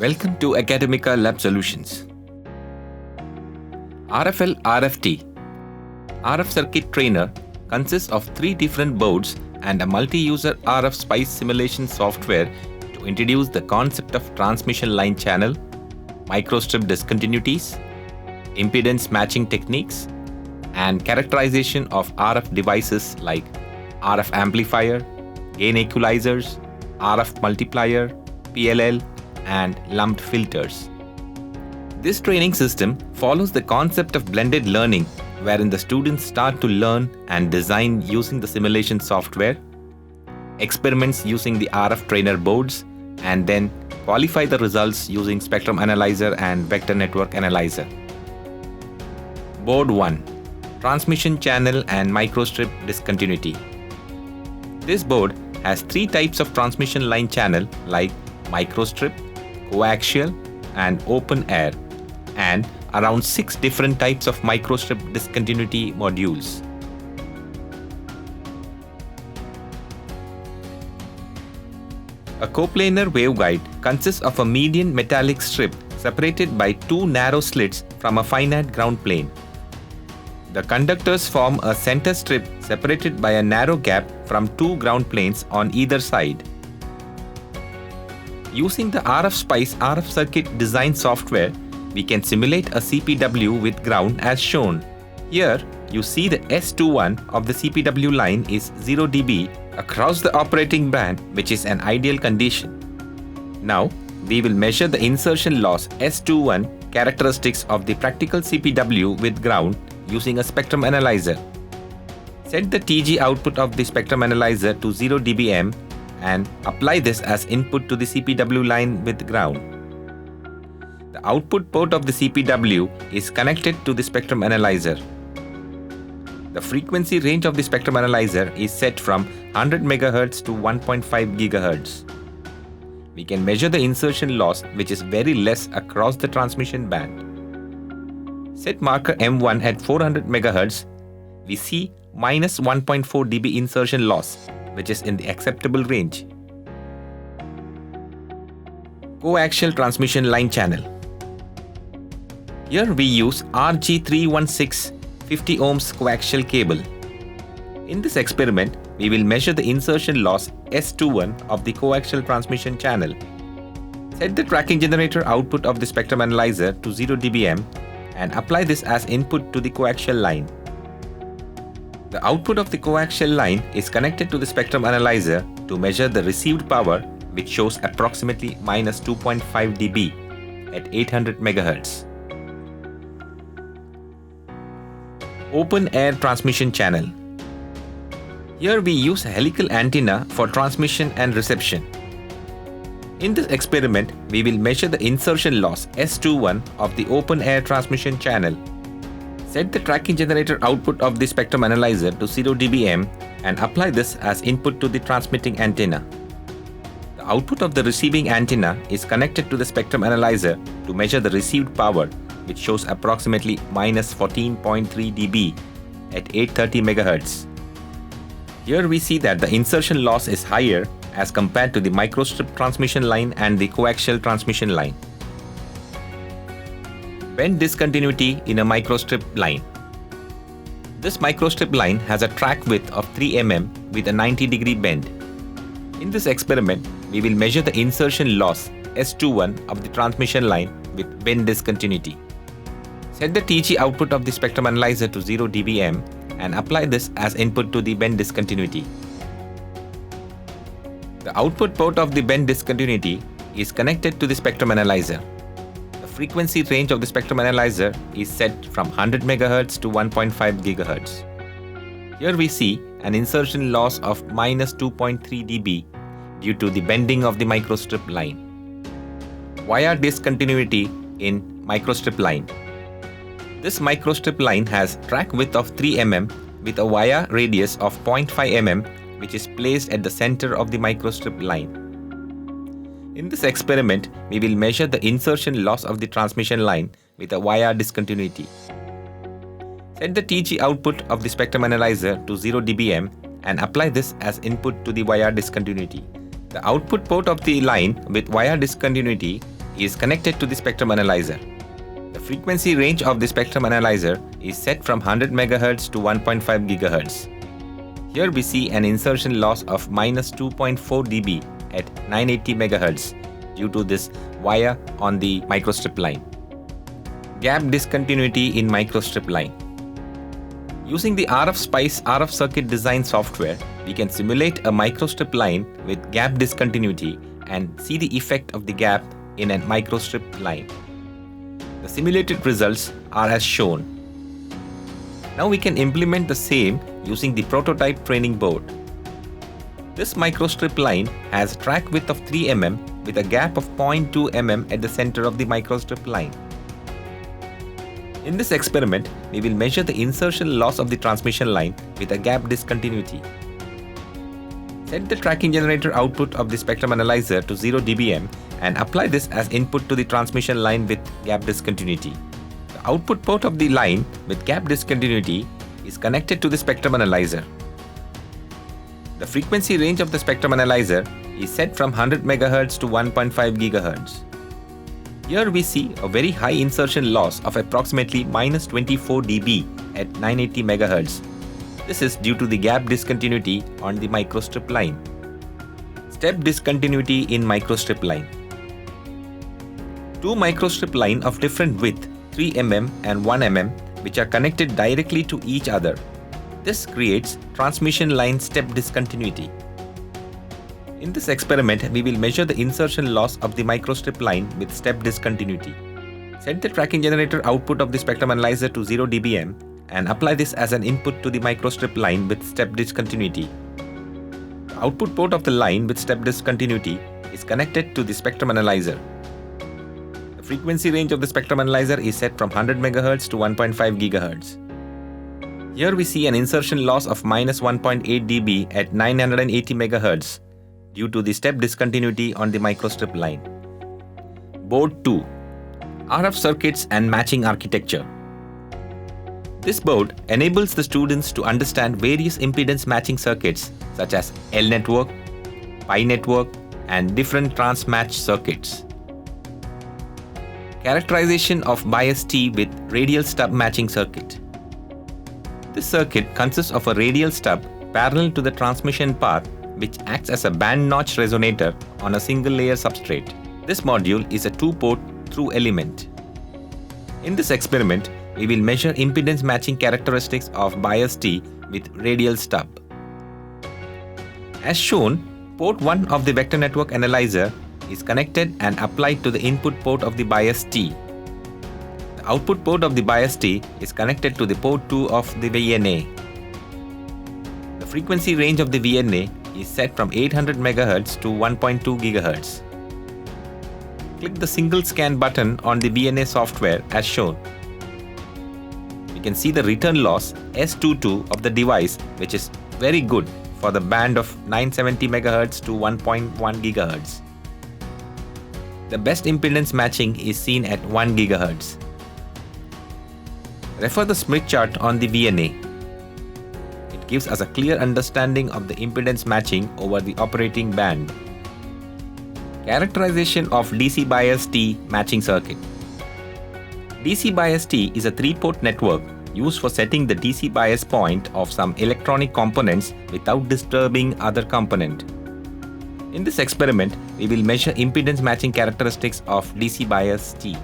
Welcome to Academica Lab Solutions. RFL RFT RF Circuit Trainer consists of 3 different boards and a multi-user RF SPICE simulation software to introduce the concept of transmission line channel, microstrip discontinuities, impedance matching techniques, and characterization of RF devices like RF amplifier, gain equalizers, RF multiplier, PLL, and lumped filters. This training system follows the concept of blended learning, wherein the students start to learn and design using the simulation software, experiments using the RF trainer boards, and then qualify the results using spectrum analyzer and vector network analyzer. Board 1. Transmission channel and microstrip discontinuity. This board has 3 types of transmission line channel like microstrip, coaxial, and open air, and around 6 different types of microstrip discontinuity modules. A coplanar waveguide consists of a median metallic strip separated by 2 narrow slits from a finite ground plane. The conductors form a center strip separated by a narrow gap from 2 ground planes on either side. Using the RF SPICE RF circuit design software, we can simulate a CPW with ground as shown. Here, you see the S21 of the CPW line is 0 dB across the operating band, which is an ideal condition. Now, we will measure the insertion loss S21 characteristics of the practical CPW with ground using a spectrum analyzer. Set the TG output of the spectrum analyzer to 0 dBm and apply this as input to the CPW line with ground. The output port of the CPW is connected to the spectrum analyzer. The frequency range of the spectrum analyzer is set from 100 MHz to 1.5 GHz. We can measure the insertion loss, which is very less across the transmission band. Set marker M1 at 400 MHz. We see minus 1.4 dB insertion loss, which is in the acceptable range. Coaxial transmission line channel. Here we use RG316 50 ohms coaxial cable. In this experiment, we will measure the insertion loss S21 of the coaxial transmission channel. Set the tracking generator output of the spectrum analyzer to 0 dBm and apply this as input to the coaxial line. The output of the coaxial line is connected to the spectrum analyzer to measure the received power, which shows approximately minus 2.5 dB at 800 MHz. Open air transmission channel. Here we use a helical antenna for transmission and reception. In this experiment, we will measure the insertion loss S21 of the open air transmission channel. Set the tracking generator output of the spectrum analyzer to 0 dBm and apply this as input to the transmitting antenna. The output of the receiving antenna is connected to the spectrum analyzer to measure the received power, which shows approximately minus 14.3 dB at 830 MHz. Here we see that the insertion loss is higher as compared to the microstrip transmission line and the coaxial transmission line. Bend discontinuity in a microstrip line. This microstrip line has a track width of 3 mm with a 90-degree bend. In this experiment, we will measure the insertion loss S21 of the transmission line with bend discontinuity. Set the TG output of the spectrum analyzer to 0 dBm and apply this as input to the bend discontinuity. The output port of the bend discontinuity is connected to the spectrum analyzer. Frequency range of the spectrum analyzer is set from 100 MHz to 1.5 GHz. Here we see an insertion loss of minus 2.3 dB due to the bending of the microstrip line. Wire discontinuity in microstrip line. This microstrip line has track width of 3 mm with a wire radius of 0.5 mm, which is placed at the center of the microstrip line. In this experiment, we will measure the insertion loss of the transmission line with a wire discontinuity. Set the TG output of the spectrum analyzer to 0 dBm and apply this as input to the wire discontinuity. The output port of the line with wire discontinuity is connected to the spectrum analyzer. The frequency range of the spectrum analyzer is set from 100 MHz to 1.5 GHz. Here we see an insertion loss of minus 2.4 dB at 980 MHz due to this wire on the microstrip line. Gap discontinuity in microstrip line. Using the RF-SPICE RF circuit design software, we can simulate a microstrip line with gap discontinuity and see the effect of the gap in a microstrip line. The simulated results are as shown. Now we can implement the same using the prototype training board. This microstrip line has a track width of 3 mm with a gap of 0.2 mm at the center of the microstrip line. In this experiment, we will measure the insertion loss of the transmission line with a gap discontinuity. Set the tracking generator output of the spectrum analyzer to 0 dBm and apply this as input to the transmission line with gap discontinuity. The output port of the line with gap discontinuity is connected to the spectrum analyzer. The frequency range of the spectrum analyzer is set from 100 MHz to 1.5 GHz. Here we see a very high insertion loss of approximately minus 24 dB at 980 MHz. This is due to the gap discontinuity on the microstrip line. Step discontinuity in microstrip line. Two microstrip line of different width, 3 mm and 1 mm, which are connected directly to each other. This creates transmission line step discontinuity. In this experiment, we will measure the insertion loss of the microstrip line with step discontinuity. Set the tracking generator output of the spectrum analyzer to 0 dBm and apply this as an input to the microstrip line with step discontinuity. The output port of the line with step discontinuity is connected to the spectrum analyzer. The frequency range of the spectrum analyzer is set from 100 MHz to 1.5 GHz. Here we see an insertion loss of minus 1.8 dB at 980 MHz. Due to the step discontinuity on the microstrip line. Board 2. RF circuits and matching architecture. This board enables the students to understand various impedance matching circuits such as L network, Pi network, and different trans-match circuits. Characterization of bias T with radial stub matching circuit. This circuit consists of a radial stub parallel to the transmission path which acts as a band notch resonator on a single layer substrate. This module is a two-port through element. In this experiment, we will measure impedance matching characteristics of bias T with radial stub. As shown, port 1 of the vector network analyzer is connected and applied to the input port of the bias T. The output port of the bias T is connected to the port 2 of the VNA. The frequency range of the VNA is set from 800 MHz to 1.2 GHz. Click the single scan button on the VNA software as shown. You can see the return loss S22 of the device, which is very good for the band of 970 MHz to 1.1 GHz. The best impedance matching is seen at 1 GHz. Refer the Smith chart on the VNA. Gives us a clear understanding of the impedance matching over the operating band. Characterization of DC bias T matching circuit. DC bias T is a 3-port network used for setting the DC bias point of some electronic components without disturbing other component. In this experiment, we will measure impedance matching characteristics of DC bias T.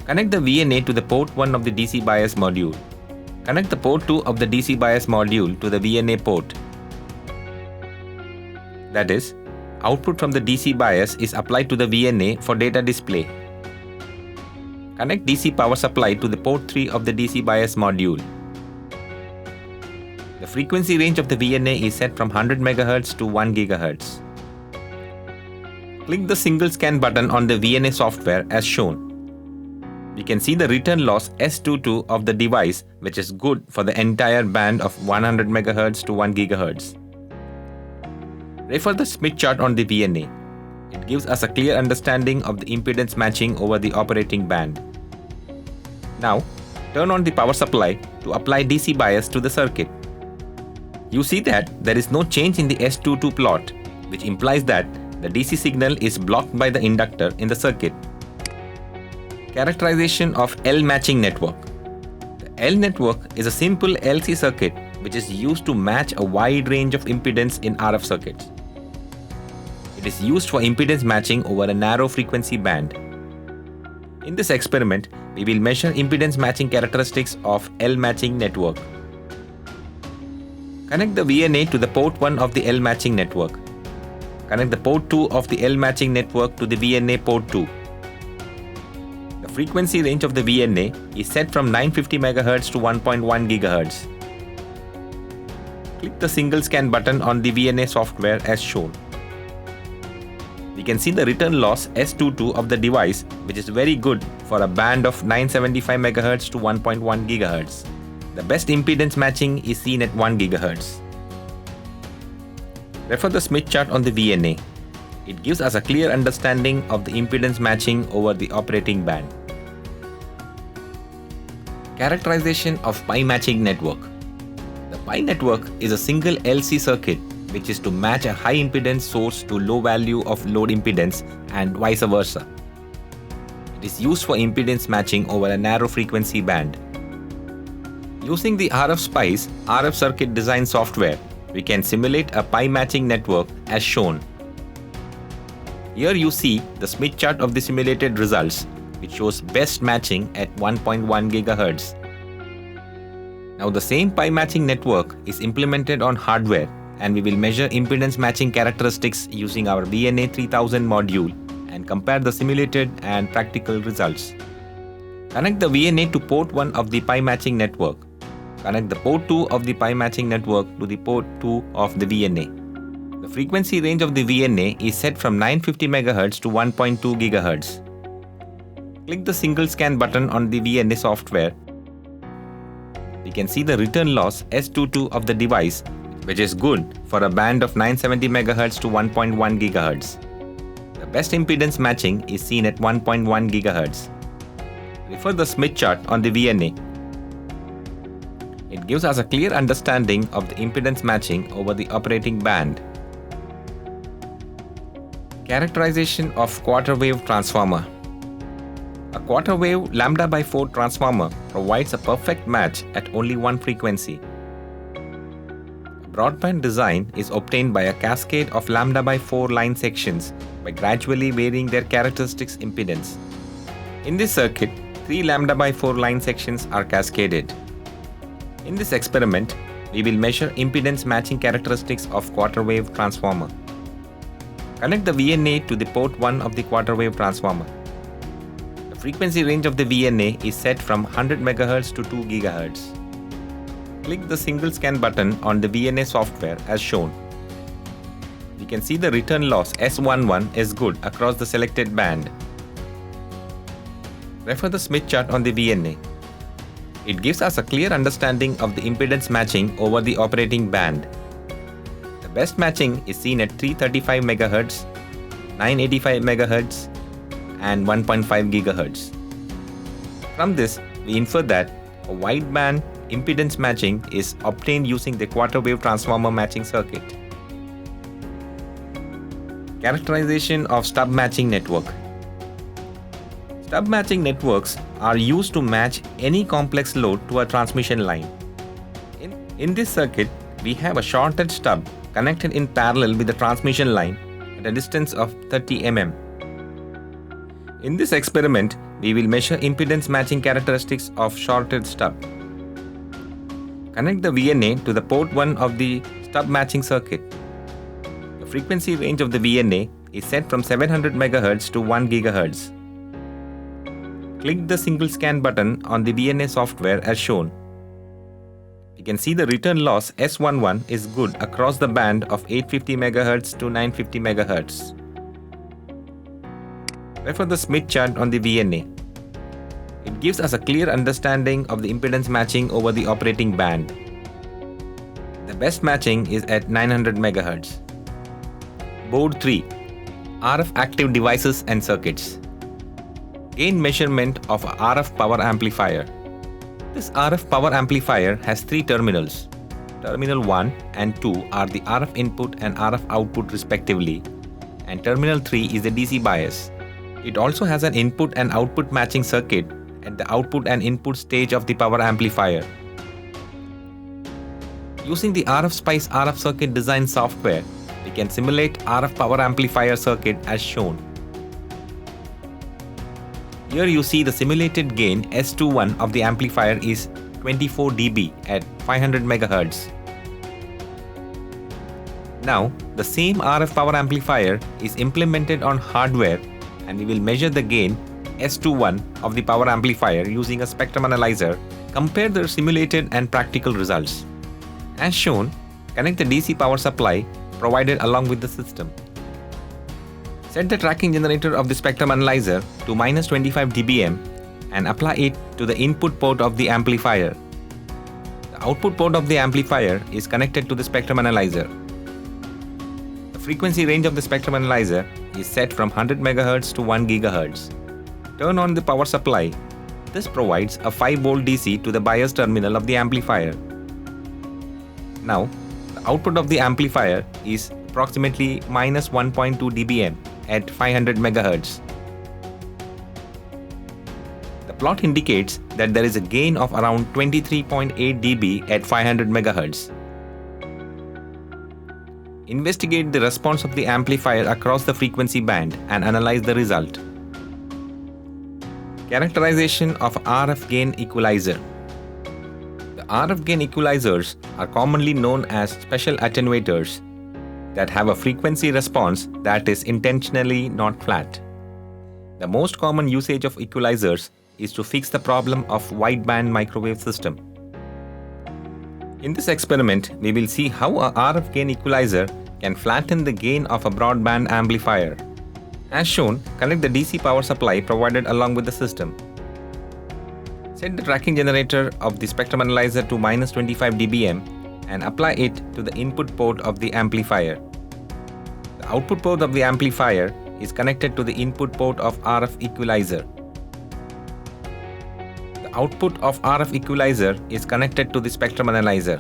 Connect the VNA to the port 1 of the DC bias module. Connect the port 2 of the DC bias module to the VNA port. That is, output from the DC bias is applied to the VNA for data display. Connect DC power supply to the port 3 of the DC bias module. The frequency range of the VNA is set from 100 MHz to 1 GHz. Click the single scan button on the VNA software as shown. We can see the return loss S22 of the device, which is good for the entire band of 100 MHz to 1 GHz. Refer the Smith chart on the VNA. It gives us a clear understanding of the impedance matching over the operating band. Now, turn on the power supply to apply DC bias to the circuit. You see that there is no change in the S22 plot, which implies that The DC signal is blocked by the inductor in the circuit. Characterization of L matching network. The L network is a simple LC circuit which is used to match a wide range of impedance in RF circuits. It is used for impedance matching over a narrow frequency band. In this experiment, we will measure impedance matching characteristics of L matching network. Connect the VNA to the port 1 of the L matching network. Connect the port 2 of the L matching network to the VNA port 2. The frequency range of the VNA is set from 950 MHz to 1.1 GHz. Click the single scan button on the VNA software as shown. We can see the return loss S22 of the device, which is very good for a band of 975 MHz to 1.1 GHz. The best impedance matching is seen at 1 GHz. Refer the Smith chart on the VNA. It gives us a clear understanding of the impedance matching over the operating band. Characterization of pi matching network. The pi network is a single LC circuit which is to match a high impedance source to low value of load impedance and vice versa. It is used for impedance matching over a narrow frequency band. Using the RF Spice RF circuit design software, we can simulate a pi matching network as shown. Here you see the Smith chart of the simulated results, which shows best matching at 1.1 GHz. Now the same pi matching network is implemented on hardware, and we will measure impedance matching characteristics using our VNA 3000 module and compare the simulated and practical results. Connect the VNA to port 1 of the pi matching network. Connect the port 2 of the pi matching network to the port 2 of the VNA. The frequency range of the VNA is set from 950 MHz to 1.2 GHz. Click the single scan button on the VNA software. We can see the return loss S22 of the device, which is good for a band of 970 MHz to 1.1 GHz. The best impedance matching is seen at 1.1 GHz. Refer the Smith chart on the VNA. It gives us a clear understanding of the impedance matching over the operating band. Characterization of quarter wave transformer. A quarter wave lambda by 4 transformer provides a perfect match at only one frequency. Broadband design is obtained by a cascade of lambda by 4 line sections by gradually varying their characteristics impedance. In this circuit, 3 lambda by 4 line sections are cascaded. In this experiment, we will measure impedance matching characteristics of quarter wave transformer. Connect the VNA to the port 1 of the quarter wave transformer. The frequency range of the VNA is set from 100 MHz to 2 GHz. Click the single scan button on the VNA software as shown. We can see the return loss S11 is good across the selected band. Refer the Smith chart on the VNA. It gives us a clear understanding of the impedance matching over the operating band. The best matching is seen at 335 MHz, 985 MHz, and 1.5 GHz. From this, we infer that a wideband impedance matching is obtained using the quarter wave transformer matching circuit. Characterization of stub matching network. Stub matching networks are used to match any complex load to a transmission line. In this circuit, we have a shorted stub connected in parallel with the transmission line at a distance of 30 mm. In this experiment, we will measure impedance matching characteristics of shorted stub. Connect the VNA to the port 1 of the stub matching circuit. The frequency range of the VNA is set from 700 MHz to 1 GHz. Click the single scan button on the VNA software as shown. You can see the return loss S11 is good across the band of 850 MHz to 950 MHz. Refer the Smith chart on the VNA. It gives us a clear understanding of the impedance matching over the operating band. The best matching is at 900 MHz. Board 3. RF active devices and circuits. Gain measurement of a RF power amplifier. This RF power amplifier has 3 terminals. Terminal 1 and 2 are the RF input and RF output respectively, and terminal 3 is the DC bias. It also has an input and output matching circuit at the output and input stage of the power amplifier. Using the RFSpice RF circuit design software, we can simulate RF power amplifier circuit as shown. Here you see the simulated gain S21 of the amplifier is 24 dB at 500 MHz. Now, the same RF power amplifier is implemented on hardware, and we will measure the gain S21 of the power amplifier using a spectrum analyzer, compare the simulated and practical results. As shown, connect the DC power supply provided along with the system. Set the tracking generator of the spectrum analyzer to -25 dBm and apply it to the input port of the amplifier. The output port of the amplifier is connected to the spectrum analyzer. The frequency range of the spectrum analyzer is set from 100 MHz to 1 GHz. Turn on the power supply. This provides a 5V DC to the bias terminal of the amplifier. Now, the output of the amplifier is approximately -1.2 dBm at 500 MHz. The plot indicates that there is a gain of around 23.8 dB at 500 MHz. Investigate the response of the amplifier across the frequency band and analyze the result. Characterization of RF gain equalizer. The RF gain equalizers are commonly known as special attenuators that have a frequency response that is intentionally not flat. The most common usage of equalizers is to fix the problem of wideband microwave system. In this experiment, we will see how a RF gain equalizer can flatten the gain of a broadband amplifier. As shown, connect the DC power supply provided along with the system. Set the tracking generator of the spectrum analyzer to -25 dBm and apply it to the input port of the amplifier. The output port of the amplifier is connected to the input port of RF equalizer. The output of RF equalizer is connected to the spectrum analyzer.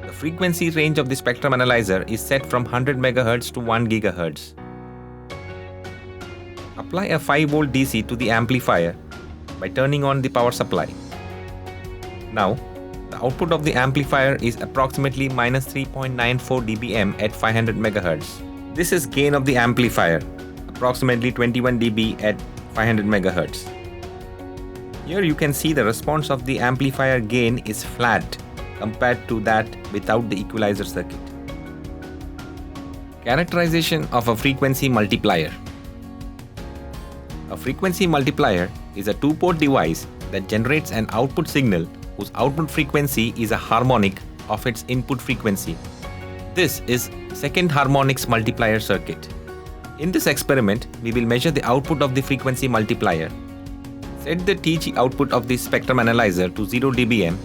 The frequency range of the spectrum analyzer is set from 100 MHz to 1 GHz. Apply a 5V DC to the amplifier by turning on the power supply. Now, the output of the amplifier is approximately -3.94 dBm at 500 MHz. This is gain of the amplifier, approximately 21 dB at 500 MHz. Here you can see the response of the amplifier gain is flat compared to that without the equalizer circuit. Characterization of a frequency multiplier. A frequency multiplier is a two-port device that generates an output signal whose output frequency is a harmonic of its input frequency. This is second harmonics multiplier circuit. In this experiment, we will measure the output of the frequency multiplier. Set the TG output of the spectrum analyzer to 0 dBm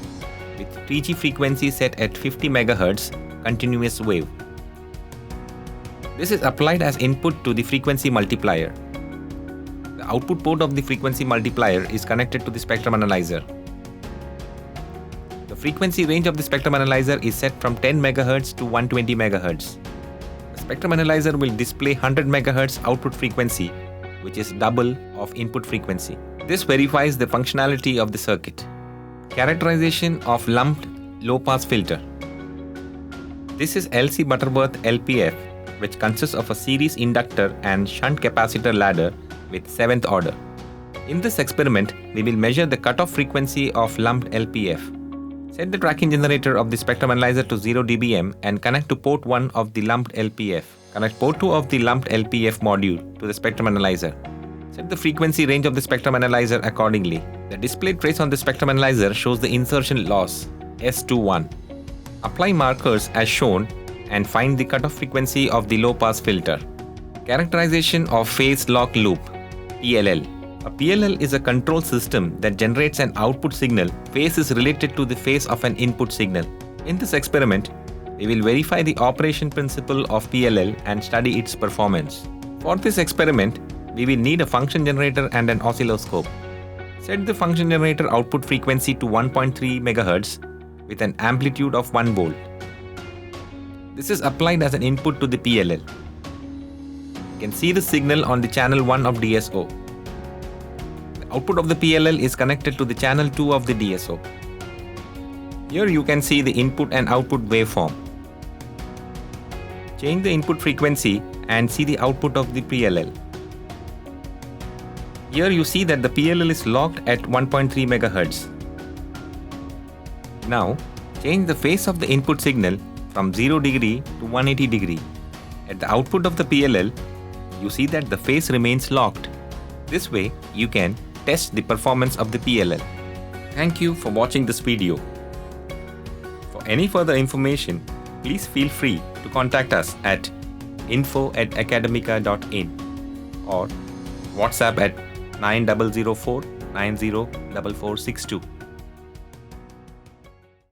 with TG frequency set at 50 MHz continuous wave. This is applied as input to the frequency multiplier. The output port of the frequency multiplier is connected to the spectrum analyzer. The frequency range of the spectrum analyzer is set from 10 MHz to 120 MHz. The spectrum analyzer will display 100 MHz output frequency, which is double of input frequency. This verifies the functionality of the circuit. Characterization of lumped low-pass filter. This is LC Butterworth LPF, which consists of a series inductor and shunt capacitor ladder with 7th order. In this experiment, we will measure the cutoff frequency of lumped LPF. Set the tracking generator of the spectrum analyzer to 0 dBm and connect to port 1 of the lumped LPF. Connect port 2 of the lumped LPF module to the spectrum analyzer. Set the frequency range of the spectrum analyzer accordingly. The display trace on the spectrum analyzer shows the insertion loss, S21. Apply markers as shown and find the cutoff frequency of the low-pass filter. Characterization of phase lock loop, PLL. A PLL is a control system that generates an output signal. Phase is related to the phase of an input signal. In this experiment, we will verify the operation principle of PLL and study its performance. For this experiment, we will need a function generator and an oscilloscope. Set the function generator output frequency to 1.3 MHz with an amplitude of 1 volt. This is applied as an input to the PLL. You can see the signal on the channel 1 of DSO. The output of the PLL is connected to the channel 2 of the DSO. Here you can see the input and output waveform. Change the input frequency and see the output of the PLL. Here you see that the PLL is locked at 1.3 MHz. Now, change the phase of the input signal from 0 degree to 180 degree. At the output of the PLL, you see that the phase remains locked. This way, you can test the performance of the PLL. Thank you for watching this video. For any further information, please feel free to contact us at info@academica.in or WhatsApp at 9004 904462.